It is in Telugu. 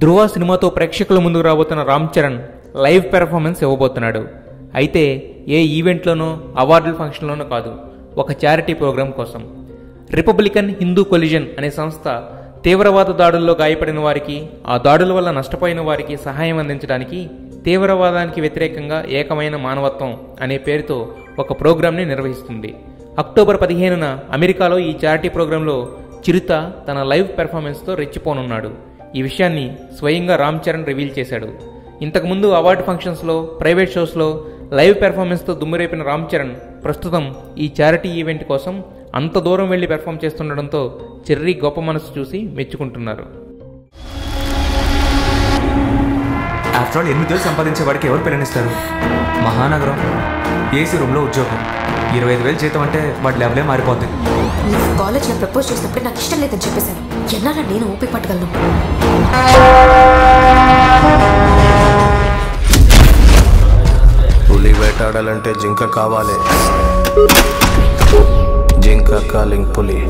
ధృవ సినిమాతో ప్రేక్షకుల ముందుకు రాబోతున్న రామ్ చరణ్ లైవ్ పెర్ఫార్మెన్స్ ఇవ్వబోతున్నాడు. అయితే ఏ ఈవెంట్లోనో అవార్డుల ఫంక్షన్లోనో కాదు, ఒక చారిటీ ప్రోగ్రాం కోసం. రిపబ్లికన్ హిందూ కొలిజన్ అనే సంస్థ తీవ్రవాద దాడుల్లో గాయపడిన వారికి, ఆ దాడుల వల్ల నష్టపోయిన వారికి సహాయం అందించడానికి తీవ్రవాదానికి వ్యతిరేకంగా ఏకమైన మానవత్వం అనే పేరుతో ఒక ప్రోగ్రాంని నిర్వహిస్తుంది. అక్టోబర్ 15న అమెరికాలో ఈ చారిటీ ప్రోగ్రాంలో చిరుత తన లైవ్ పెర్ఫార్మెన్స్తో రెచ్చిపోనున్నాడు. ఈ విషయాన్ని స్వయంగా రామ్ చరణ్ రివీల్ చేశాడు. ఇంతకుముందు అవార్డు ఫంక్షన్స్లో, ప్రైవేట్ షోస్లో లైవ్ పెర్ఫార్మెన్స్తో దుమ్మురేపిన రామ్ చరణ్ ప్రస్తుతం ఈ చారిటీ ఈవెంట్ కోసం అంత దూరం వెళ్లి పెర్ఫామ్ చేస్తుండడంతో చెర్రీ గొప్ప మనసు చూసి మెచ్చుకుంటున్నారు. ఆఫ్టర్ ఆల్ 8 వేలు సంపాదించే వాడికి ఎవరు పిల్లనిస్తారు? మహానగరం, ఏసీ రూమ్లో ఉద్యోగం, 25,000 జీతం అంటే వాడి లెవెలే మారిపోతుంది. కాలేజ్లో ప్రపోజ్ చేసినప్పుడు నాకు ఇష్టం లేదని చెప్పేశాను. ఎన్నాళ్ళ నేను ఓపిక పట్టగలను? పులి వేటాడాలంటే జింక కావాలి. జింక కాలింగ్ పులి.